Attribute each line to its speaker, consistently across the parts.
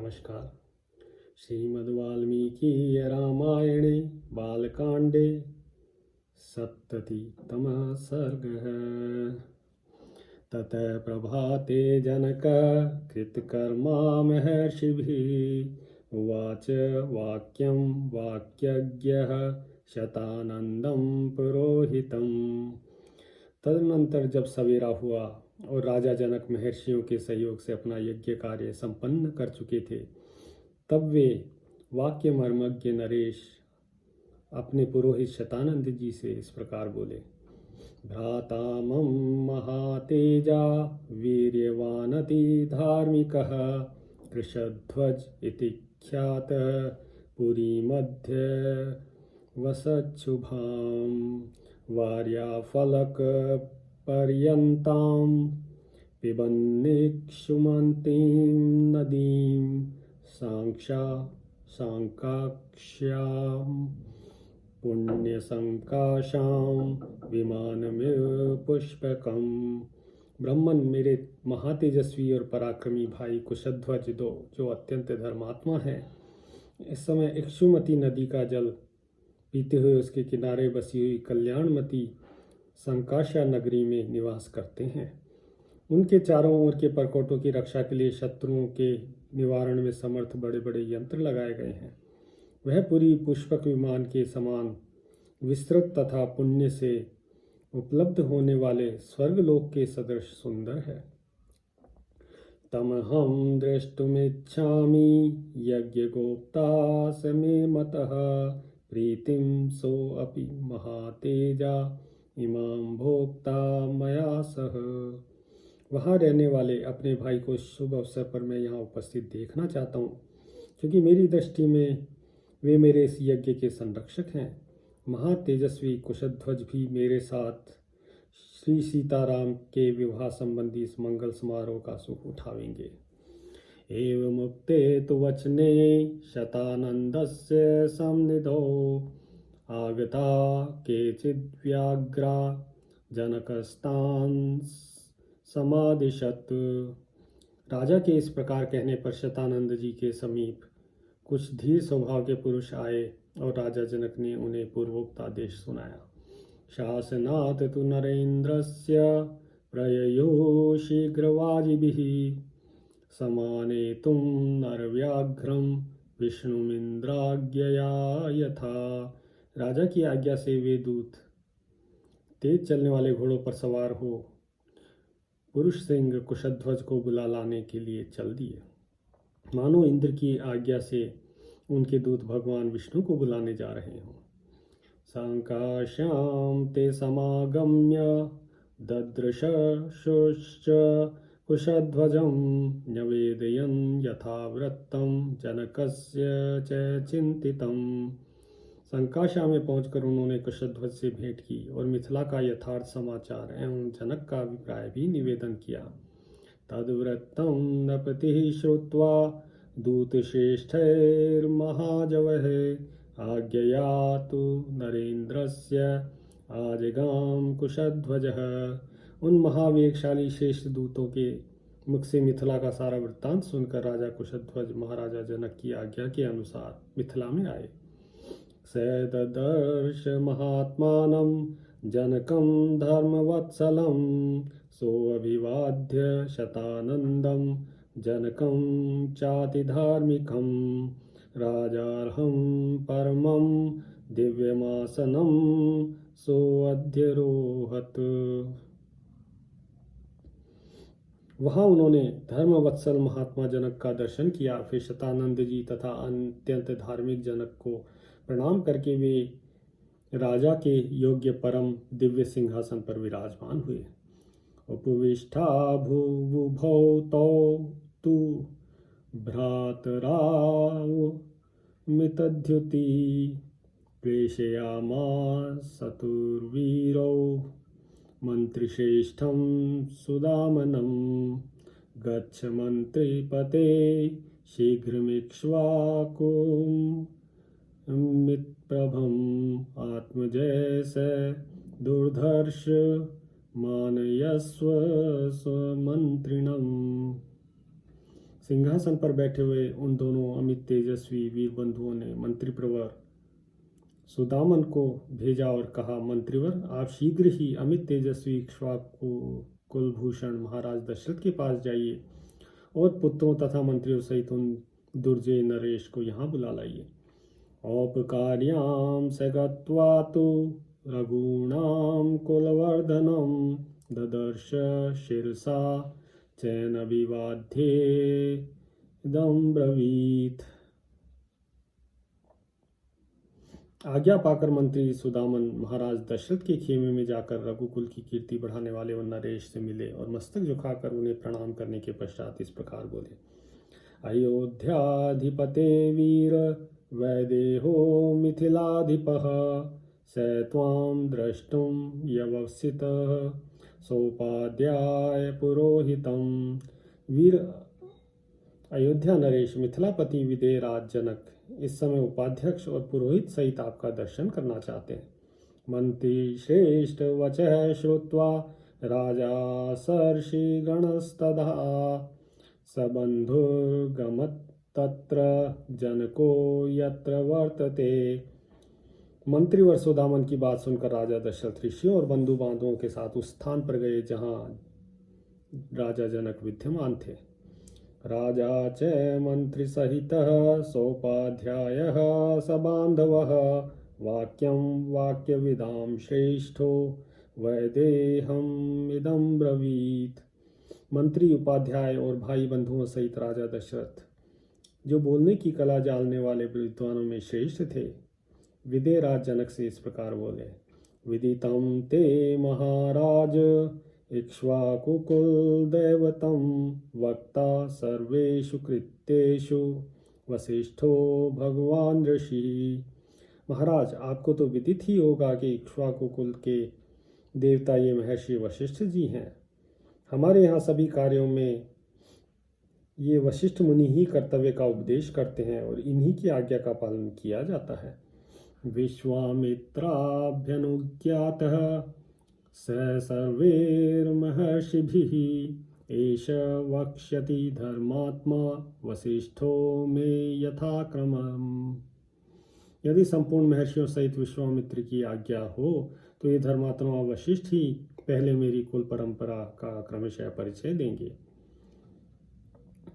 Speaker 1: नमस्कार। श्रीमद्वाल्मीकि रामायणे बालकांडे सप्ततितमः सर्गः। ततः प्रभाते जनक कृतकर्मा महर्षिभिः उवाच वाक्यं वाक्यज्ञः शतानंदं पुरोहितम्। तदनंतर जब सवेरा हुआ और राजा जनक महर्षियों के सहयोग से अपना यज्ञ कार्य संपन्न कर चुके थे, तब वे वाक्य मर्मज्ञ नरेश अपने पुरोहित शतानंद जी से इस प्रकार बोले। भ्राता मम महातेजा वीर्यवानति धार्मिकः कृशध्वज इति ख्यातः पुरी मध्य वसच्छुभाम् वार्याफलक पर्यन्तां पिबन्निक्षुमन्तीं नदीं सांकाक्ष्यां पुण्यसंकाशां विमानमिव पुष्पकम्। ब्राह्मण मेरे महातेजस्वी और पराक्रमी भाई कुशध्वज दो, जो अत्यंत धर्मात्मा है, इस समय इक्षुमती नदी का जल पीते हुए उसके किनारे बसी हुई कल्याणमती संकाशा नगरी में निवास करते हैं। उनके चारों ओर के परकोटों की रक्षा के लिए शत्रुओं के निवारण में समर्थ बड़े बड़े यंत्र लगाए गए हैं। वह पूरी पुष्पक विमान के समान विस्तृत तथा पुण्य से उपलब्ध होने वाले स्वर्गलोक के सदृश सुंदर है। तमहं द्रष्टुमिच्छामि यज्ञगोप्ता स मे मतः प्रीतिं सोऽपि महातेजा इमां भोक्ता मया सह। वहाँ रहने वाले अपने भाई को शुभ अवसर पर मैं यहाँ उपस्थित देखना चाहता हूँ, क्योंकि मेरी दृष्टि में वे मेरे इस यज्ञ के संरक्षक हैं। महातेजस्वी कुशध्वज भी मेरे साथ श्री सीताराम के विवाह संबंधी इस मंगल समारोह का सुख उठावेंगे। एवमुक्ते तु वचने शतानन्दस्य सन्निधौ आगता केचिद्व्याघ्रा जनकस्तान् समादिशत्। राजा के इस प्रकार कहने पर शतानंद जी के समीप कुछ धीर स्वभाव के पुरुष आए और राजा जनक ने उन्हें पूर्वोक्त आदेश सुनाया। शासनात् तु नरेन्द्रस्य प्रययो शीघ्रवाजिभिः समानेतुं नरव्याघ्रं विष्णुमिन्द्राज्ञया यथा। राजा की आज्ञा से वे दूत तेज चलने वाले घोड़ों पर सवार हो पुरुष सिंह कुशध्वज को बुला लाने के लिए चल दिए, मानो इंद्र की आज्ञा से उनके दूत भगवान विष्णु को बुलाने जा रहे हों। संकाश्यां ते समागम्य ददृशुश्च कुशध्वजं न्यवेदयन् यथावृत्तं जनकस्य च चिंतितम्। संकाशा में पहुंचकर उन्होंने कुशध्वज से भेंट की और मिथिला का यथार्थ समाचार एवं जनक का अभिप्राय भी निवेदन किया। तद्वृत्तं नृपतिः श्रुत्वा दूतश्रेष्ठैर्महाजवः आज्ञया तु नरेन्द्रस्य आजगाम कुशध्वजः। उन महावेगशाली श्रेष्ठ दूतों के मुख से मिथिला का सारा वृत्तांत सुनकर राजा कुशध्वज महाराजा जनक की आज्ञा के अनुसार मिथिला में आए। स ददर्श महात्मानं जनकं धर्मवत्सलं सोऽभिवाद्य शतानन्दं जनकं चातिधार्मिकं राजार्हं परमं दिव्यमासनं सोऽध्यरोहत। वहाँ उन्होंने धर्मवत्सल महात्मा जनक का दर्शन किया। फिर शतानंद जी तथा अत्यंत धार्मिक जनक को प्रणाम करके वे राजा के योग्य परम दिव्य सिंहासन पर विराजमान हुए। उपविष्टा भूवुभौ तौ तु भ्रातराव मितद्युति प्रेषयामास चतुर्वीरौ मंत्रिश्रेष्ठं सुदामनं गच्छ मंत्रिपते शीघ्रमिक्ष्वाकुं मितप्रभम् आत्मजय स दुर्धर्ष मानयस्व स्वमंत्रिणम्। सिंहासन पर बैठे हुए उन दोनों अमित तेजस्वी वीर बंधुओं ने मंत्रिप्रवर सुदामन को भेजा और कहा, मंत्रिवर, आप शीघ्र ही अमित तेजस्वी इक्ष्वाकु कुलभूषण महाराज दशरथ के पास जाइए और पुत्रों तथा मंत्रियों सहित उन दुर्जय नरेश को यहाँ बुला लाइए। औपकार्यां स गत्वा तु रघूणां कुलवर्धनं ददर्श शिरसा चैनभिवाद्येदं ब्रवीत्। आज्ञा पाकर मंत्री सुदामन महाराज दशरथ के खेमे में जाकर रघुकुल की कीर्ति बढ़ाने वाले उन नरेश से मिले और मस्तक झुकाकर उन्हें प्रणाम करने के पश्चात इस प्रकार बोले, अयोध्याधिपते वीर वैदेहो मिथिलाधिपः स त्वां द्रष्टुं यवसितः सोपाध्याय पुरोहितं। वीर अयोध्या नरेश, मिथिलापति विदेहराज जनक इस समय उपाध्यक्ष और पुरोहित सहित आपका दर्शन करना चाहते हैं। मंत्री श्रेष्ठ वचः श्रुत्वा राजा सर्षि गणस्तदा सबंधुर्गमत् तत्र जनको यत्र वर्तते। मंत्रीवर सुदामन की बात सुनकर राजा दशरथ ऋषियों और बंधु बांधवों के साथ उस स्थान पर गए जहां राजा जनक विद्यमान थे। राजा च मंत्री सहितः सोपाध्यायः सबान्धवः वाक्यं वाक्यविदां श्रेष्ठो वैदेहम् इदं ब्रवीत्। मंत्री, उपाध्याय और भाई बंधुओं सहित राजा दशरथ, जो बोलने की कला जानने वाले विद्वानों में श्रेष्ठ थे, विदेहराज जनक से इस प्रकार बोले, विदितं ते महाराज इक्ष्वाकुकुल दैवतं वक्ता सर्वेषु कृत्येषु वसिष्ठो भगवान ऋषि। महाराज, आपको तो विदित ही होगा कि इक्ष्वाकुकुल के देवता ये महर्षि वशिष्ठ जी हैं। हमारे यहाँ सभी कार्यों में ये वशिष्ठ मुनि ही कर्तव्य का उपदेश करते हैं और इन्हीं की आज्ञा का पालन किया जाता है। विश्वामित्राभ्यनुज्ञातः स सर्वैर्महर्षिभिः एष वक्ष्यति धर्मात्मा वसिष्ठो मे यथाक्रमम्। यदि संपूर्ण महर्षियों सहित विश्वामित्र की आज्ञा हो तो ये धर्मात्मा वशिष्ठ ही पहले मेरी कुल परंपरा का क्रमशः परिचय देंगे।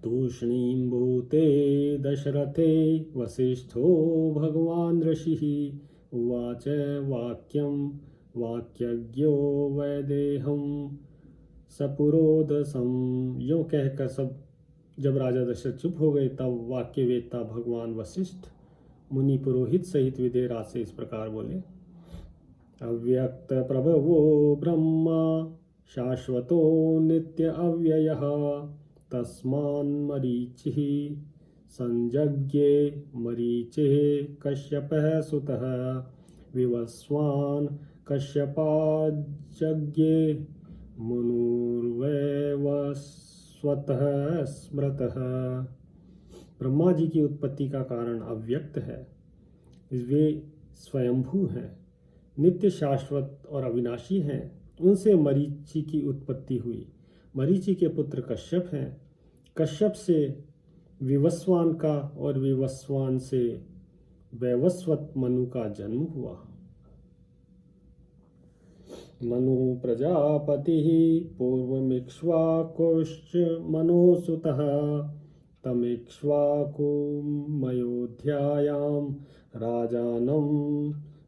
Speaker 1: तूष्णीं भूते दशरथे वसिष्ठो भगवान ऋषिः उवाच वाक्यं वाक्यज्ञो वैदेहं सपुरोदसं। यूँ कहकर जब राजा दशरथ चुप हो गए तब वाक्यवेत्ता भगवान वशिष्ठ मुनि पुरोहित सहित विदेहराज से इस प्रकार बोले, अव्यक्त प्रभवो ब्रह्मा शाश्वतो नित्य अव्ययः तस्मान्मरीचिः संजज्ञे मरीचिः कश्यपः सुतः विवस्वान् कश्यपाजज्ञे मुनुर्वैवस्वतः स्मृतः। ब्रह्मा जी की उत्पत्ति का कारण अव्यक्त है, वे स्वयंभू हैं, नित्य शाश्वत और अविनाशी हैं। उनसे मरीचि की उत्पत्ति हुई। मरीचि के पुत्र कश्यप हैं। कश्यप से विवस्वान का और विवस्वान से वैवस्वत मनु का जन्म हुआ। मनु प्रजापति पूर्वमिक्ष्वाकुश्च मनोसुतः तमिक्ष्वाकुमयोध्यायां राजानं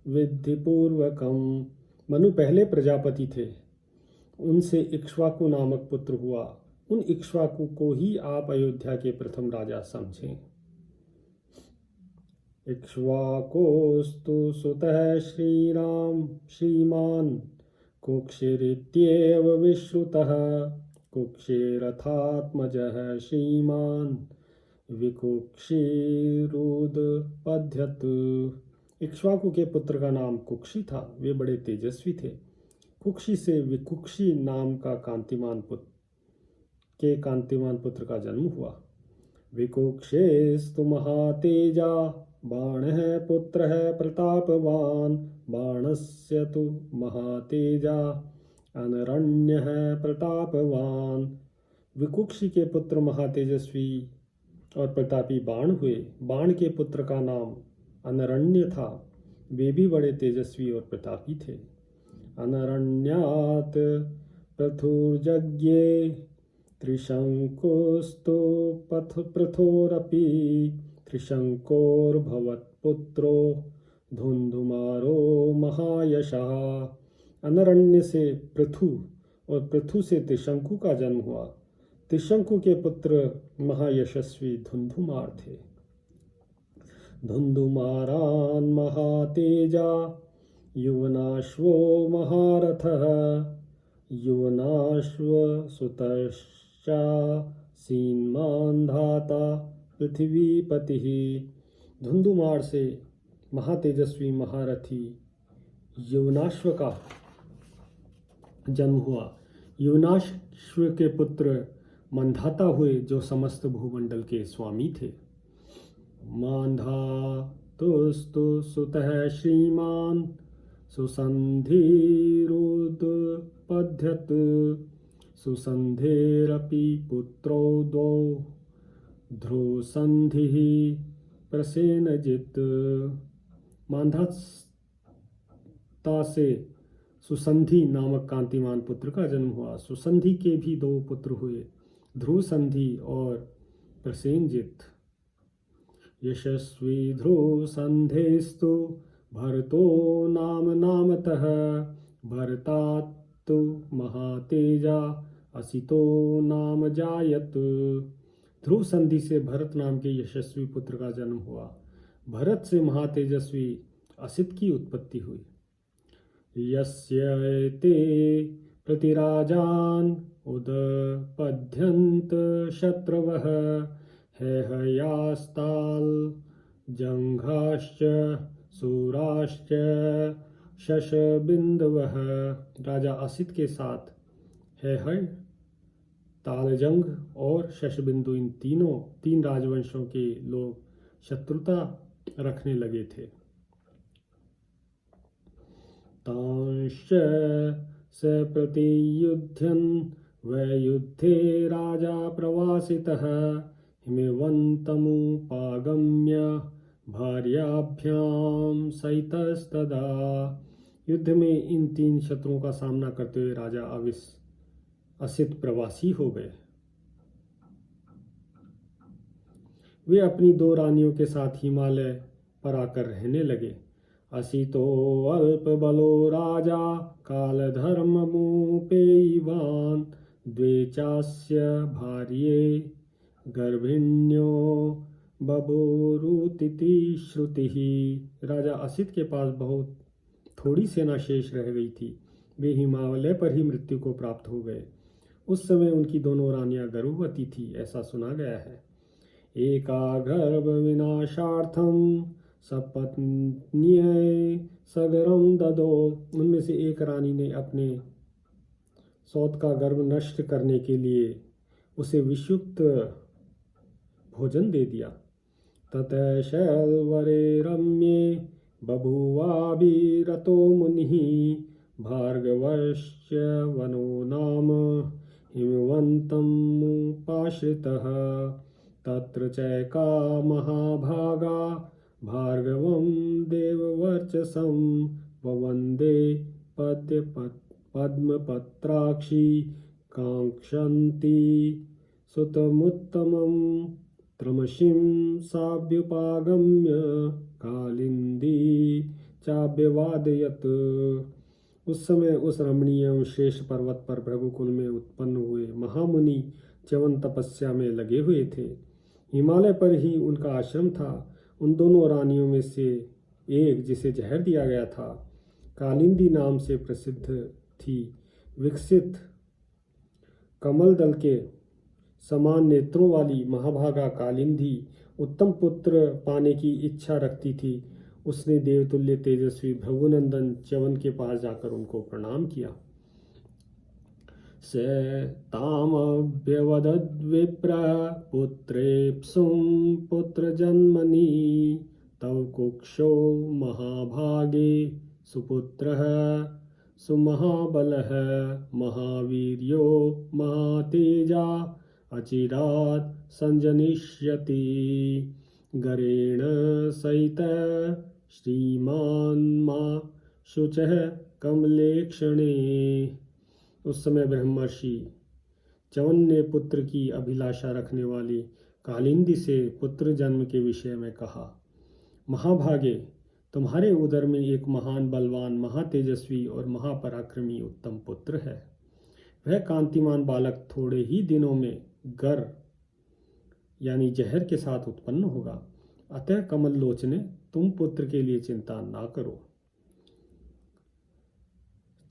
Speaker 1: विधिपूर्वकं। मनु पहले प्रजापति थे, उनसे इक्ष्वाकु नामक पुत्र हुआ। उन इक्ष्वाकु को ही आप अयोध्या के प्रथम राजा समझें। इक्ष्वाकोस्तु सुतः श्रीराम श्रीमान कुक्षिरित्येव विश्रुतः कुक्षिरथात्मजः श्रीमान विकुक्षिरुदपद्यत। इक्ष्वाकु के पुत्र का नाम कुक्षी था। वे बड़े तेजस्वी थे। कुक्षी से विकुक्षी नाम का कांतिमान पुत्र का जन्म हुआ। विकुक्षेस्तु महातेजा बाणः पुत्रः प्रतापवान बाणस्य तु महातेजा अनरण्यः प्रतापवान। विकुक्षी के पुत्र महातेजस्वी और प्रतापी बाण हुए। बाण के पुत्र का नाम अनरण्य था। वे भी बड़े तेजस्वी और प्रतापी थे। अनरण्यात पृथुर्जज्ञे त्रिशंकुस्तु पथ पृथोरपि त्रिशंकोर्भवत्पुत्रो धुंधुमारो महायशः। अनरण्य से पृथु और पृथु से त्रिशंकु का जन्म हुआ। त्रिशंकु के पुत्र महायशस्वी धुंधुमार थे। धुंधुमारान् महातेजा युवनाश्वो महारथः युवनाश्वसुतश्चा सीन्मान् धाता पृथ्वीपतिः। धुंधुमार से महातेजस्वी महारथी युवनाश्व का जन्म हुआ। युवनाश्व के पुत्र मंधाता हुए जो समस्त भूमंडल के स्वामी थे। मान्धातुस्तु सुतः श्रीमान् सुसन्धिरुत्पद्यत सुसन्धेरपि पुत्रौ द्वौ ध्रुवसन्धिः प्रसेनजित्। मान्धाता से सुसंधि नामक कांतिमान पुत्र का जन्म हुआ। सुसंधि के भी दो पुत्र हुए, ध्रुव संधि और प्रसेनजित। यशस्वी ध्रुव संधेस्तु भरतो नाम नामतः भरतात्तु महातेजा असितो नाम जायत। ध्रुव संधि से भरत नाम के यशस्वी पुत्र का जन्म हुआ। भरत से महातेजस्वी असित की उत्पत्ति हुई। यस्य ते प्रतिराजान् उदपद्यन्त शत्रवः हेहयास्ताल जंघाश्च सूराश्च शशबिंदवः। राजा असित के साथ हेहय, तालजंग और शशबिंदु इन तीन राजवंशों के लोग शत्रुता रखने लगे थे। तांश्च स प्रतियुध्यन् वैयुद्धे राजा प्रवासितः हिमवन्तमुपागम्य भार्याभ्यां सहितस्तदा। युद्ध में इन तीन शत्रुओं का सामना करते हुए राजा असित प्रवासी हो गए। वे अपनी दो रानियों के साथ हिमालय पर आकर रहने लगे। असितो अल्प बलो राजा कालधर्ममुपेयिवान् द्वे चास्य भार्ये गर्भिण्यो बभूरुतिति श्रुतिः। राजा असित के पास बहुत थोड़ी सेना शेष रह गई थी। वे हिमालय पर ही मृत्यु को प्राप्त हो गए। उस समय उनकी दोनों रानियां गर्भवती थी, ऐसा सुना गया है। एका गर्भ विनाशार्थम सपत्न्यै सगरम ददो। उनमें से एक रानी ने अपने सौत का गर्भ नष्ट करने के लिए उसे विषयुक्त भोजन दे दिया। ततः शैलवरे रम्ये बभूवाभिरतो मुनिः भार्गवश्च वनो नाम हिमवन्तमुपाश्रितः। तत्र चैका महाभागा भार्गवं देववर्चसं ववन्दे पद्मपत्राक्षी काङ्क्षन्ति सुतमुत्तमं त्रमशीं साभ्युपागम्य कालिंदी चाभ्यवादयत्। उस समय उस रमणीय एवं श्रेष्ठ पर्वत पर भृगुकुल में उत्पन्न हुए महामुनि च्यवन तपस्या में लगे हुए थे। हिमालय पर ही उनका आश्रम था। उन दोनों रानियों में से एक, जिसे जहर दिया गया था, कालिंदी नाम से प्रसिद्ध थी। विकसित कमल दल के समान नेत्रों वाली महाभागा कालिंदी उत्तम पुत्र पाने की इच्छा रखती थी। उसने देवतुल्य तेजस्वी भृगुनंदन च्यवन के पास जाकर उनको प्रणाम किया। स तामभ्यवदद्विप्रः पुत्रेप्सुं पुत्रजन्मनि तव कुक्षौ महाभागे सुपुत्रः सुमहाबलः महावीर्यो महातेजा अचिरात् संजनिष्यति गरेण सहित श्रीमान मां शुचः कमलेक्षणे। उस समय ब्रह्मर्षि च्यवन ने पुत्र की अभिलाषा रखने वाली कालिंदी से पुत्र जन्म के विषय में कहा, महाभागे, तुम्हारे उदर में एक महान बलवान, महातेजस्वी और महापराक्रमी उत्तम पुत्र है। वह कांतिमान बालक थोड़े ही दिनों में गर यानी जहर के साथ उत्पन्न होगा। अतः कमल लोचने, तुम पुत्र के लिए चिंता ना करो।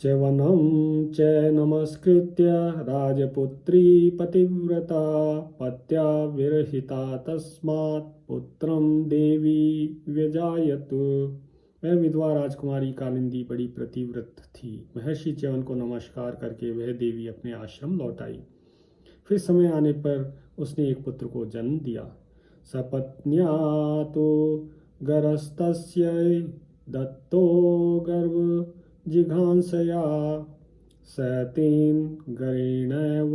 Speaker 1: च्यवनं च नमस्कृत्य राजपुत्री पतिव्रता पत्या विरहिता तस्मात् पुत्रं देवी व्यजायत। वह विधवा राजकुमारी कालिंदी बड़ी प्रतिव्रत थी। महर्षि च्यवन को नमस्कार करके वह देवी अपने आश्रम लौट आई। फिर समय आने पर उसने एक पुत्र को जन्म दिया। सपत्न्या तो गरस्तस्यै दत्तो गर्भ जिघांसया सतेन गरेणैव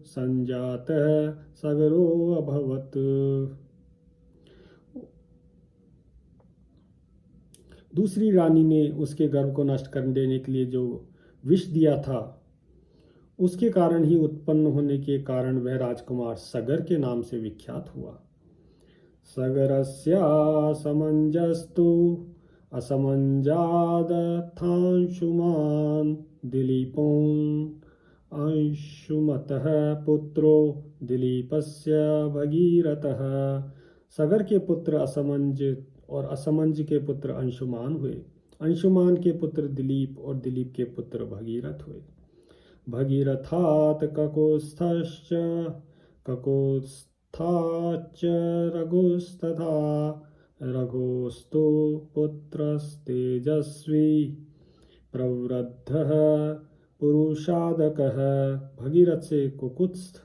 Speaker 1: संजातः सगरो अभवत्। दूसरी रानी ने उसके गर्भ को नष्ट कर देने के लिए जो विष दिया था, उसके कारण ही उत्पन्न होने के कारण वह राजकुमार सगर के नाम से विख्यात हुआ। सगरस्या समंजस्तु असमंजादथांशुमान दिलीपों अंशुमतः पुत्रो दिलीपस्य भगीरथः। सगर के पुत्र असमंज और असमंज के पुत्र अंशुमान हुए। अंशुमान के पुत्र दिलीप और दिलीप के पुत्र भगीरथ हुए। भगीरथात् ककुत्स्थश्च ककुत्स्थाच्च रघुस्तथा रघोस्तु पुत्रस्तेजस्वी प्रवृद्धः पुरुषादकः। भगीरथ से कुकुत्स्थ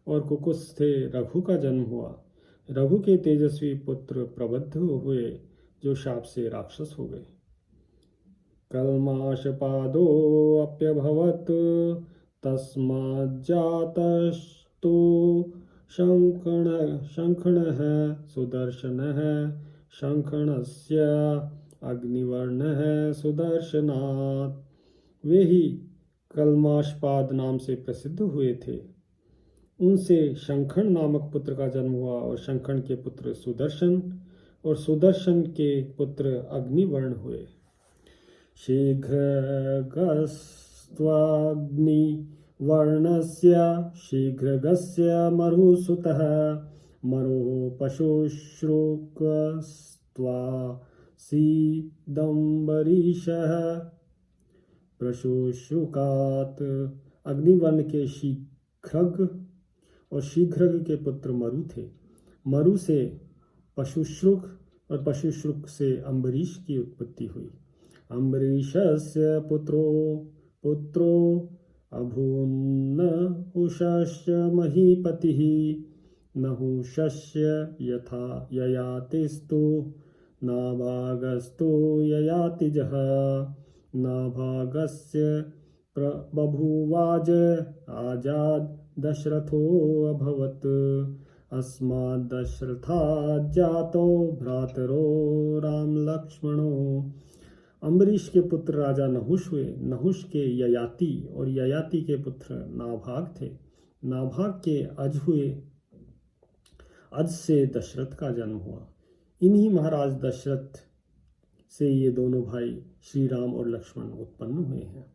Speaker 1: और कुकुत्स्थ से रघु का जन्म हुआ। रघु के तेजस्वी पुत्र प्रबुद्ध हुए जो शाप से राक्षस हो गए। कल्माशपादो अप्यभवत् तस्माज्जातस्तु शंखणः सुदर्शनः शंखणस्य अग्निवर्णः सुदर्शनात्। वे ही कल्माशपाद नाम से प्रसिद्ध हुए थे। उनसे शंखण नामक पुत्र का जन्म हुआ और शंखण के पुत्र सुदर्शन और सुदर्शन के पुत्र अग्निवर्ण हुए। शीघ्रगस्त्वाग्निवर्णस्य शीघ्रगस्य मरुसुतः मरुः पशुश्रुकस्त्वासीदम्बरीशः प्रशुश्रुकात्। अग्निवर्ण के शीघ्रग और शीघ्रग के पुत्र मरु थे। मरु से पशुश्रुक और पशुश्रुक से अम्बरीश की उत्पत्ति हुई। अम्बरीशस्य पुत्रो अभून्नहुषस्य महीपतिः नहुषस्य यथा ययातिस्तु नाभागस्तु ययातिजः। नाभागस्य बभूवाज आजाद दशरथो अभवत्। अस्माद् दशरथात् जातो भ्रातरो राम लक्ष्मणो। अम्बरीश के पुत्र राजा नहुष हुए। नहुष के ययाति और ययाति के पुत्र नाभाग थे। नाभाग के अज हुए। अज से दशरथ का जन्म हुआ। इन्हीं महाराज दशरथ से ये दोनों भाई श्री राम और लक्ष्मण उत्पन्न हुए हैं।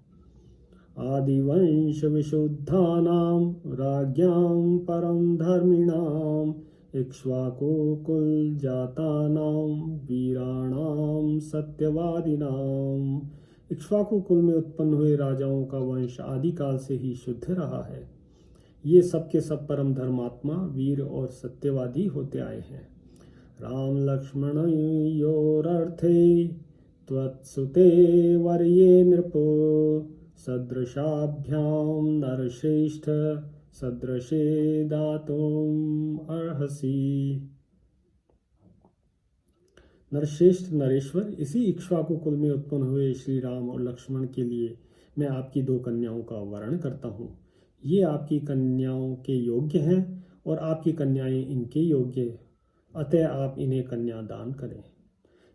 Speaker 1: आदिवंश विशुद्धानां राज्ञां परम धर्मिणां इक्ष्वाकुकुल जातानां वीराणां सत्यवादिनां। इक्ष्वाकु कुल में उत्पन्न हुए राजाओं का वंश आदिकाल से ही शुद्ध रहा है। ये सब के सब परम धर्मात्मा, वीर और सत्यवादी होते आए हैं। राम लक्ष्मणयोरर्थे त्वत्सुते वर्ये नृपो सदृशाभ्यां नरश्रेष्ठ सदृशे दातुम् अर्हसि। नरश्रेष्ठ नरेश्वर, इसी इक्ष्वाकु कुल में उत्पन्न हुए श्री राम और लक्ष्मण के लिए मैं आपकी दो कन्याओं का वर्ण करता हूँ। ये आपकी कन्याओं के योग्य हैं और आपकी कन्याएं इनके योग्य, अतः आप इन्हें कन्या दान करें।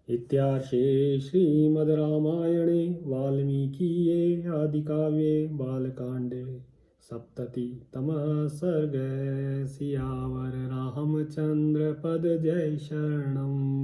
Speaker 1: इत्यार्षे श्रीमद् रामायणे वाल्मीकीये आदिकाव्ये बालकांडे सप्ततितमः सर्गः। सियावर रामचंद्र पद जय शरणम।